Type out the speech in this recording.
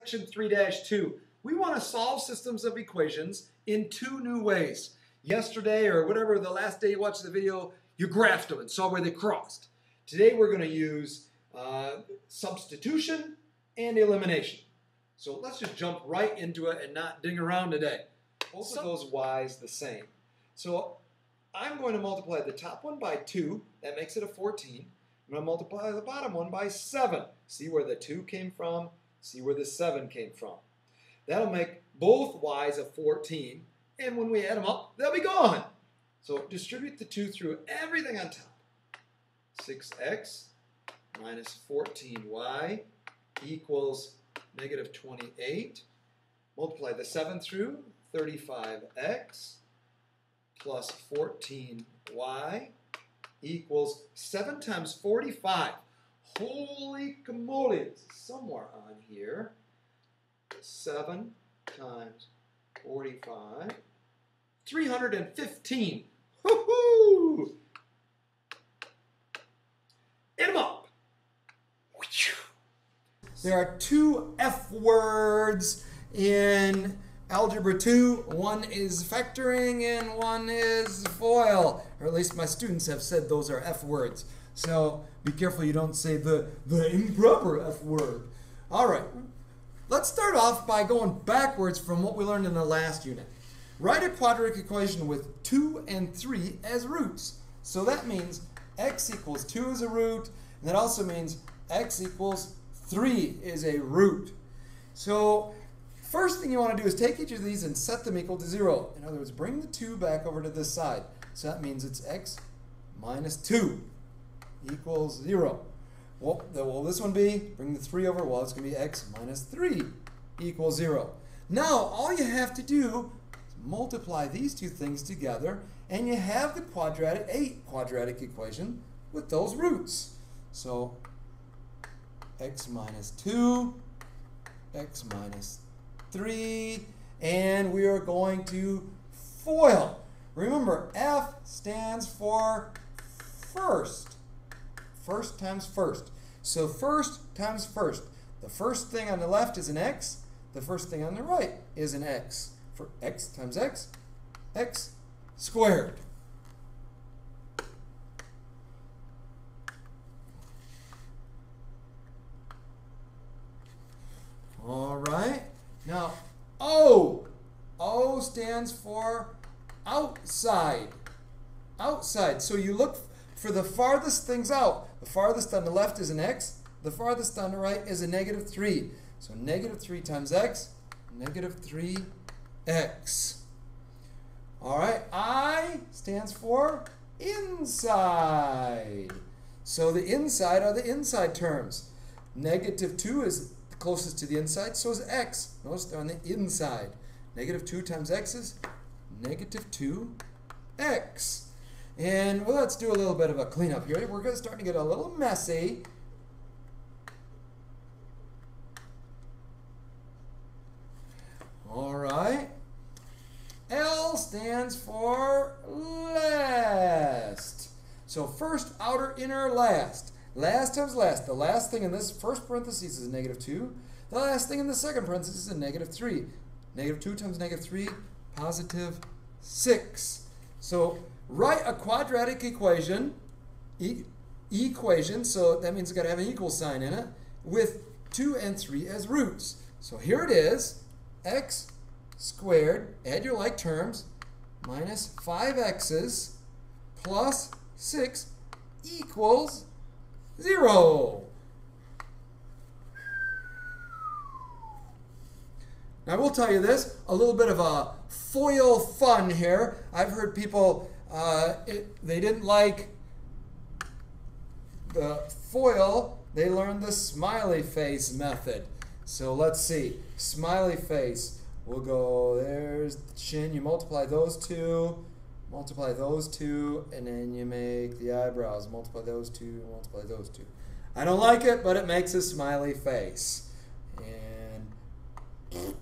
Section 3-2. We want to solve systems of equations in two new ways. Yesterday, or whatever the last day you watched the video, you graphed them and saw where they crossed. Today we're going to use substitution and elimination. So let's just jump right into it and not ding around today. Both of those y's the same. So I'm going to multiply the top one by 2. That makes it a 14. I'm going to multiply the bottom one by 7. See where the 2 came from. See where the 7 came from. That'll make both y's a 14. And when we add them up, they'll be gone. So distribute the 2 through everything on top. 6x minus 14y equals negative 28. Multiply the 7 through, 35x plus 14y equals 7 times 45. Holy camole, it's somewhere on here. 7 times 45. 315. Woohoo! Add them up. There are two F words in Algebra 2. One is factoring and one is FOIL. Or at least my students have said those are F words. So be careful you don't say the improper F word. All right. Let's start off by going backwards from what we learned in the last unit. Write a quadratic equation with 2 and 3 as roots. So that means x equals 2 is a root, and that also means x equals 3 is a root. So first thing you want to do is take each of these and set them equal to 0. In other words, bring the 2 back over to this side. So that means it's x minus 2 equals 0. What will this one be? Bring the 3 over. Well, it's going to be x minus 3 equals 0. Now, all you have to do is multiply these two things together, and you have the quadratic equation with those roots. So, x minus 2, x minus 3, and we are going to FOIL. Remember, F stands for first. First times first. So first times first. The first thing on the left is an x. The first thing on the right is an x. For x times x, x squared. All right. Now, O. O stands for outside. Outside. So you look for the farthest things out. The farthest on the left is an x. The farthest on the right is a negative 3. So negative 3 times x, negative 3x. All right, I stands for inside. So the inside are the inside terms. Negative 2 is the closest to the inside, so is x. Notice they're on the inside. Negative 2 times x is negative 2x. And well, let's do a little bit of a cleanup here. We're going to start to get a little messy. All right. L stands for last. So first, outer, inner, last. Last times last. The last thing in this first parenthesis is negative 2. The last thing in the second parenthesis is a negative 3. Negative 2 times negative 3, positive 6. So write a quadratic equation, so that means it's got to have an equal sign in it, with 2 and 3 as roots. So here it is, x squared, add your like terms, minus 5x's plus 6 equals 0. Now I will tell you this, a little bit of a FOIL fun here. I've heard people, they didn't like the FOIL, they learned the smiley face method. So let's see, smiley face, we'll go, there's the chin, you multiply those two, and then you make the eyebrows, multiply those two. I don't like it, but it makes a smiley face. And